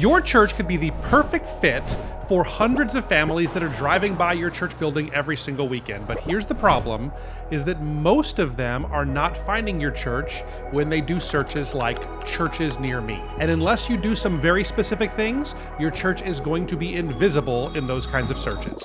Your church could be the perfect fit for hundreds of families that are driving by your church building every single weekend. But here's the problem, is that most of them are not finding your church when they do searches like churches near me. And unless you do some very specific things, your church is going to be invisible in those kinds of searches.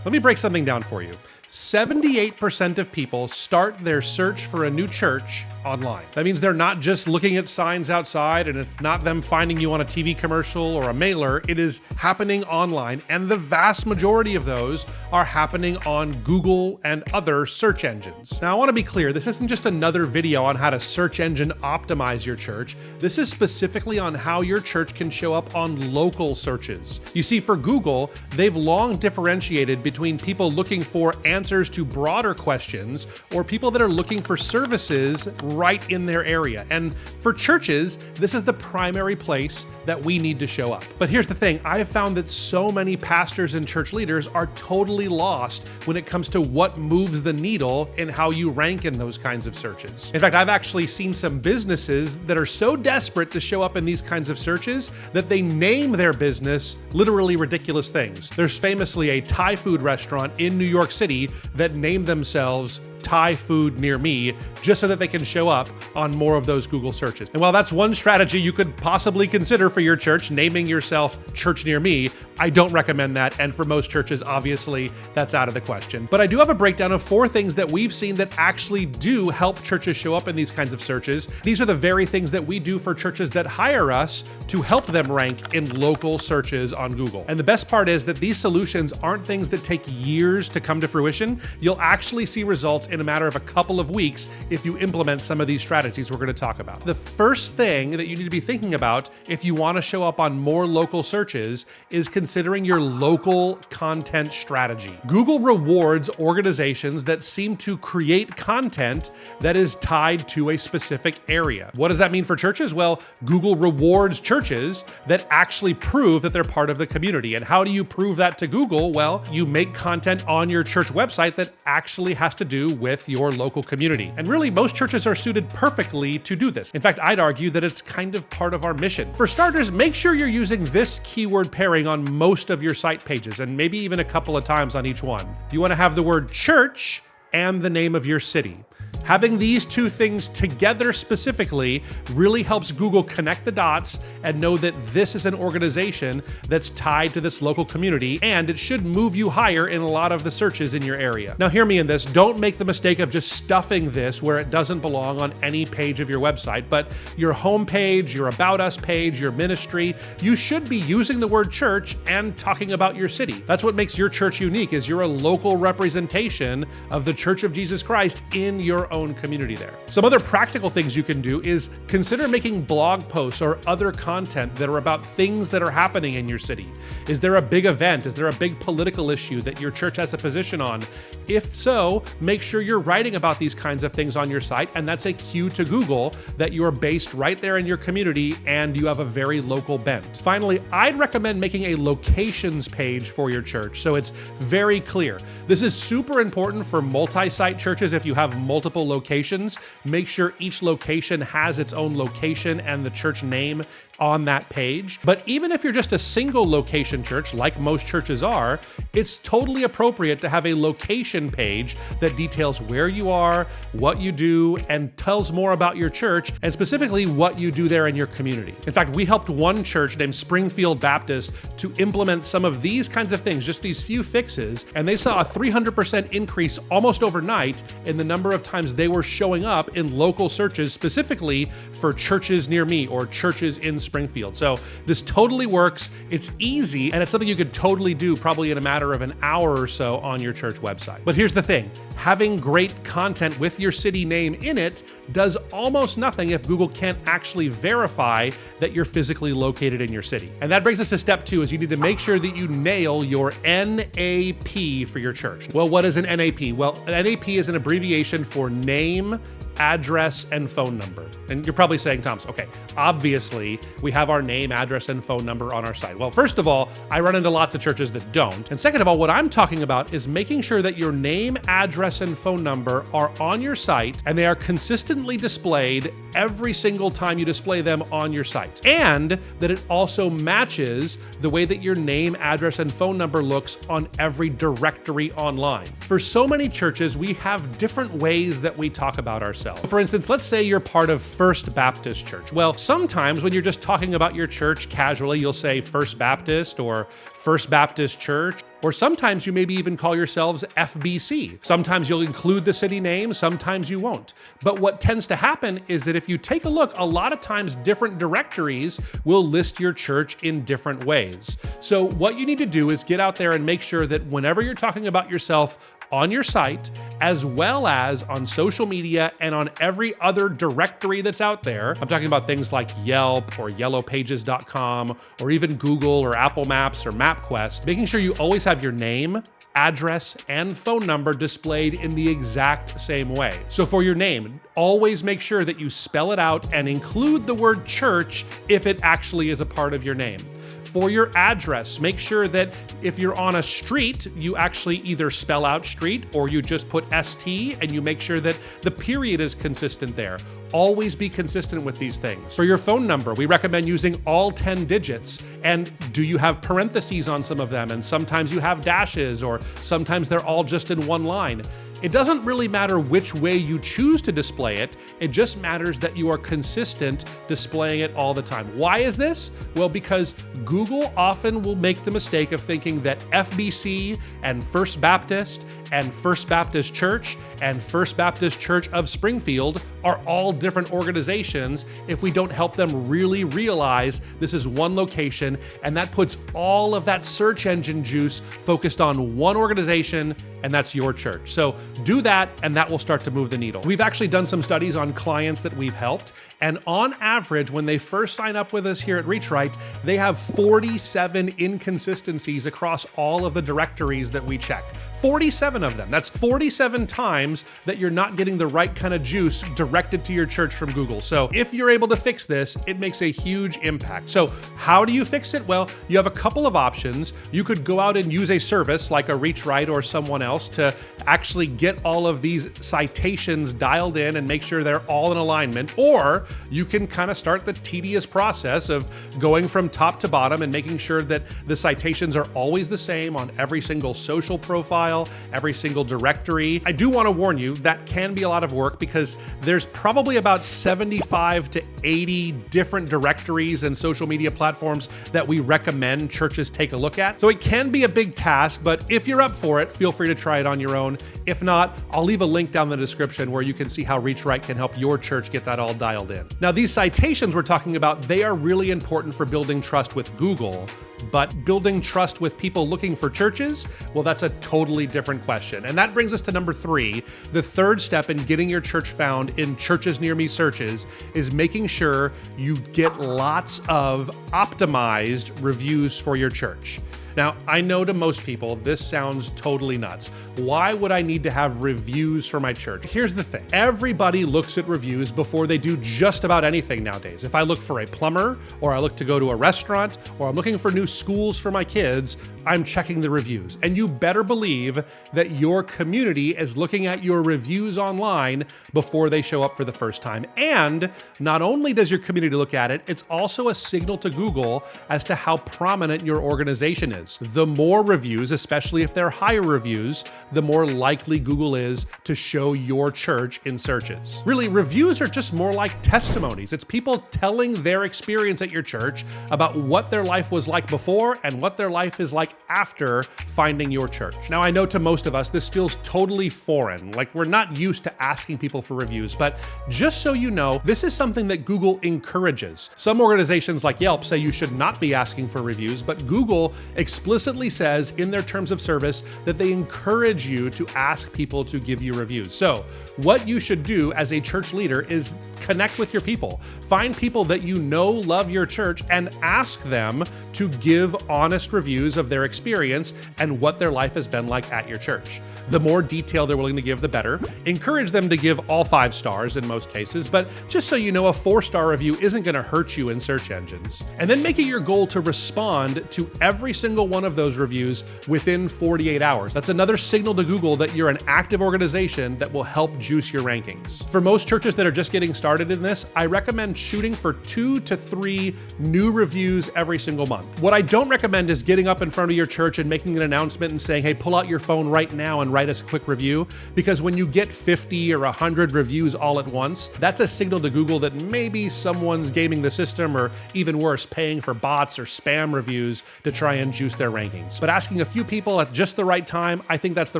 Let me break something down for you. 78% of people start their search for a new church online. That means they're not just looking at signs outside, and it's not them finding you on a TV commercial or a mailer. It is happening online, and the vast majority of those are happening on Google and other search engines. Now, I want to be clear, this isn't just another video on how to search engine optimize your church. This is specifically on how your church can show up on local searches. You see, for Google, they've long differentiated between people looking for answers to broader questions or people that are looking for services right in their area. And for churches, this is the primary place that we need to show up. But here's the thing, I've found that so many pastors and church leaders are totally lost when it comes to what moves the needle in how you rank in those kinds of searches. In fact, I've actually seen some businesses that are so desperate to show up in these kinds of searches that they name their business literally ridiculous things. There's famously a Thai food restaurant in New York City that named themselves Thai food near me, just so that they can show up on more of those Google searches. And while that's one strategy you could possibly consider for your church, naming yourself Church Near Me, I don't recommend that. And for most churches, obviously, that's out of the question. But I do have a breakdown of 4 things that we've seen that actually do help churches show up in these kinds of searches. These are the very things that we do for churches that hire us to help them rank in local searches on Google. And the best part is that these solutions aren't things that take years to come to fruition. You'll actually see results in a matter of a couple of weeks if you implement some of these strategies we're going to talk about. The first thing that you need to be thinking about if you want to show up on more local searches is considering your local content strategy. Google rewards organizations that seem to create content that is tied to a specific area. What does that mean for churches? Well, Google rewards churches that actually prove that they're part of the community. And how do you prove that to Google? Well, you make content on your church website that actually has to do with your local community. And really, most churches are suited perfectly to do this. In fact, I'd argue that it's kind of part of our mission. For starters, make sure you're using this keyword pairing on most of your site pages, and maybe even a couple of times on each one. You want to have the word church and the name of your city. Having these 2 things together specifically really helps Google connect the dots and know that this is an organization that's tied to this local community, and it should move you higher in a lot of the searches in your area. Now, hear me in this. Don't make the mistake of just stuffing this where it doesn't belong on any page of your website, but your homepage, your About Us page, your ministry, you should be using the word church and talking about your city. That's what makes your church unique, is you're a local representation of the Church of Jesus Christ in your own community there. Some other practical things you can do is consider making blog posts or other content that are about things that are happening in your city. Is there a big event? Is there a big political issue that your church has a position on? If so, make sure you're writing about these kinds of things on your site, and that's a cue to Google that you're based right there in your community and you have a very local bent. Finally, I'd recommend making a locations page for your church so it's very clear. This is super important for multi-site churches. If you have multiple locations, make sure each location has its own location and the church name on that page. But even if you're just a single location church, like most churches are, it's totally appropriate to have a location page that details where you are, what you do, and tells more about your church, and specifically what you do there in your community. In fact, we helped one church named Springfield Baptist to implement some of these kinds of things, just these few fixes, and they saw a 300% increase almost overnight in the number of times they were showing up in local searches, specifically for churches near me or churches in Springfield. So this totally works. It's easy, and it's something you could totally do probably in a matter of an hour or so on your church website. But here's the thing, having great content with your city name in it does almost nothing if Google can't actually verify that you're physically located in your city. And that brings us to step 2, is you need to make sure that you nail your NAP for your church. Well, what is an NAP? Well, an NAP is an abbreviation for name, address, and phone number. And you're probably saying, Thomas, okay, obviously we have our name, address, and phone number on our site. Well, first of all, I run into lots of churches that don't. And second of all, what I'm talking about is making sure that your name, address, and phone number are on your site and they are consistently displayed every single time you display them on your site. And that it also matches the way that your name, address, and phone number looks on every directory online. For so many churches, we have different ways that we talk about ourselves. For instance, let's say you're part of First Baptist Church. Well, sometimes when you're just talking about your church casually, you'll say First Baptist or First Baptist Church, or sometimes you maybe even call yourselves FBC. Sometimes you'll include the city name, sometimes you won't. But what tends to happen is that if you take a look, a lot of times different directories will list your church in different ways. So what you need to do is get out there and make sure that whenever you're talking about yourself on your site, as well as on social media and on every other directory that's out there. I'm talking about things like Yelp or yellowpages.com or even Google or Apple Maps or MapQuest, making sure you always have your name, address, and phone number displayed in the exact same way. So for your name, always make sure that you spell it out and include the word church if it actually is a part of your name. For your address, make sure that if you're on a street, you actually either spell out street or you just put ST and you make sure that the period is consistent there. Always be consistent with these things. For your phone number, we recommend using all 10 digits. And do you have parentheses on some of them? And sometimes you have dashes, or sometimes they're all just in one line. It doesn't really matter which way you choose to display it. It just matters that you are consistent displaying it all the time. Why is this? Well, because Google often will make the mistake of thinking that FBC and First Baptist and First Baptist Church and First Baptist Church of Springfield are all different organizations if we don't help them really realize this is one location, and that puts all of that search engine juice focused on one organization, and that's your church. So do that, and that will start to move the needle. We've actually done some studies on clients that we've helped, and on average, when they first sign up with us here at ReachRight, they have 47 inconsistencies across all of the directories that we check. 47 of them. That's 47 times that you're not getting the right kind of juice directed to your church from Google. So if you're able to fix this, it makes a huge impact. So how do you fix it? Well, you have a couple of options. You could go out and use a service like a ReachRight or someone else to actually get all of these citations dialed in and make sure they're all in alignment. Or you can kind of start the tedious process of going from top to bottom and making sure that the citations are always the same on every single social profile, every single directory. I do want to warn you, that can be a lot of work because there's probably about 75 to 80 different directories and social media platforms that we recommend churches take a look at. So it can be a big task, but if you're up for it, feel free to try it on your own. If not, I'll leave a link down in the description where you can see how ReachRight can help your church get that all dialed in. Now, these citations we're talking about, they are really important for building trust with Google, but building trust with people looking for churches, well, that's a totally different question. And that brings us to number 3. The third step in getting your church found in Churches Near Me searches is making sure you get lots of optimized reviews for your church. Now, I know to most people, this sounds totally nuts. Why would I need to have reviews for my church? Here's the thing. Everybody looks at reviews before they do just about anything nowadays. If I look for a plumber, or I look to go to a restaurant, or I'm looking for new schools for my kids, I'm checking the reviews. And you better believe that your community is looking at your reviews online before they show up for the first time. And not only does your community look at it, it's also a signal to Google as to how prominent your organization is. The more reviews, especially if they're higher reviews, the more likely Google is to show your church in searches. Really, reviews are just more like testimonies. It's people telling their experience at your church about what their life was like before and what their life is like after finding your church. Now, I know to most of us, this feels totally foreign, like we're not used to asking people for reviews, but just so you know, this is something that Google encourages. Some organizations like Yelp say you should not be asking for reviews, but Google explicitly says in their terms of service that they encourage you to ask people to give you reviews. So what you should do as a church leader is connect with with your people. Find people that you know love your church and ask them to give honest reviews of their experience and what their life has been like at your church. The more detail they're willing to give, the better. Encourage them to give all 5 stars in most cases, but just so you know, a 4-star review isn't going to hurt you in search engines. And then make it your goal to respond to every single one of those reviews within 48 hours. That's another signal to Google that you're an active organization that will help juice your rankings. For most churches that are just getting started in this, I recommend shooting for 2 to 3 new reviews every single month. What I don't recommend is getting up in front of your church and making an announcement and saying, hey, pull out your phone right now and write us a quick review, because when you get 50 or 100 reviews all at once, that's a signal to Google that maybe someone's gaming the system, or even worse, paying for bots or spam reviews to try and juice their rankings. But asking a few people at just the right time, I think that's the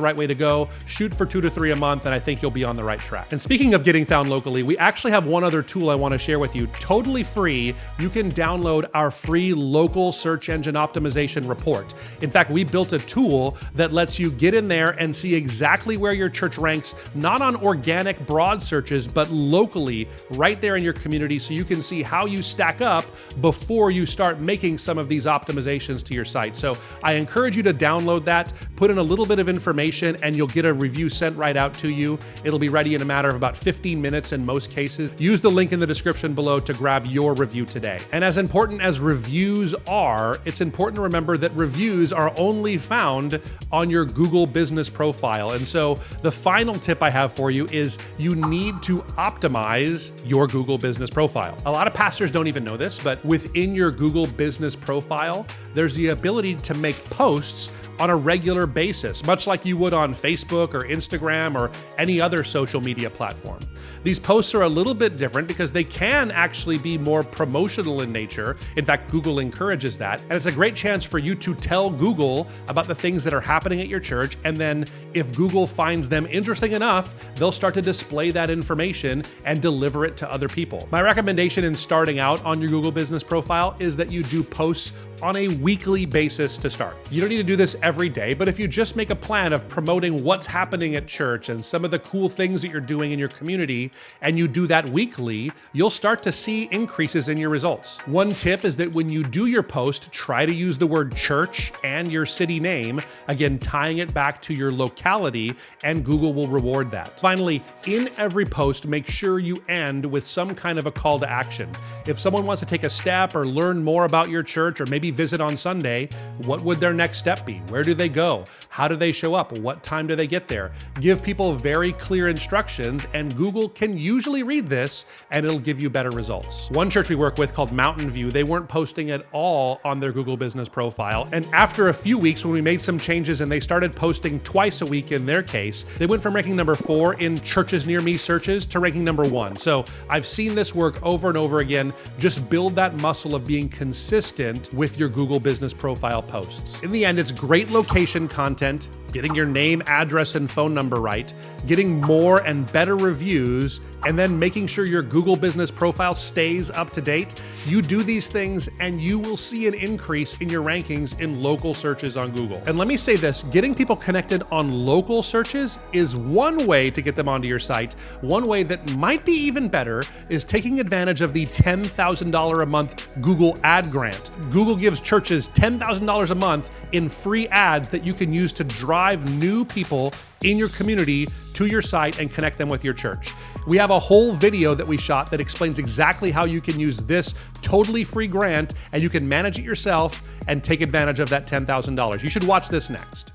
right way to go. Shoot for 2 to 3 a month, and I think you'll be on the right track. And speaking of getting found locally, we actually have one other tool I want to share with you, totally free. You can download our free local search engine optimization report. In fact, we built a tool that lets you get in there and see exactly where your church ranks, not on organic broad searches, but locally right there in your community, so you can see how you stack up before you start making some of these optimizations to your site. So I encourage you to download that, put in a little bit of information, and you'll get a review sent right out to you. It'll be ready in a matter of about 15 minutes in most cases. Use the link in the description below to grab your review today. And as important as reviews are, it's important to remember that reviews are only found on your Google business profile. And so the final tip I have for you is you need to optimize your Google business profile. A lot of pastors don't even know this, but within your Google business profile, there's the ability to make posts on a regular basis, much like you would on Facebook or Instagram or any other social media platform. These posts are a little bit different because they can actually be more promotional in nature. In fact, Google encourages that. And it's a great chance for you to tell Google about the things that are happening at your church. And then if Google finds them interesting enough, they'll start to display that information and deliver it to other people. My recommendation in starting out on your Google business profile is that you do posts on a weekly basis to start. You don't need to do this every day, but if you just make a plan of promoting what's happening at church and some of the cool things that you're doing in your community, and you do that weekly, you'll start to see increases in your results. One tip is that when you do your post, try to use the word church and your city name, again, tying it back to your locality, and Google will reward that. Finally, in every post, make sure you end with some kind of a call to action. If someone wants to take a step or learn more about your church, or maybe visit on Sunday, what would their next step be? Where do they go? How do they show up? What time do they get there? Give people very clear instructions, and Google can usually read this and it'll give you better results. One church we work with called Mountain View, they weren't posting at all on their Google business profile. And after a few weeks, when we made some changes and they started posting twice a week in their case, they went from ranking number 4 in churches near me searches to ranking number 1. So I've seen this work over and over again. Just build that muscle of being consistent with your Google business profile posts. In the end, it's great location content, getting your name, address, and phone number right, getting more and better reviews, and then making sure your Google business profile stays up to date. You do these things and you will see an increase in your rankings in local searches on Google. And let me say this, getting people connected on local searches is one way to get them onto your site. One way that might be even better is taking advantage of the $10,000 a month Google ad grant. Google gives churches $10,000 a month in free ads that you can use to drive new people in your community to your site and connect them with your church. We have a whole video that we shot that explains exactly how you can use this totally free grant and you can manage it yourself and take advantage of that $10,000. You should watch this next.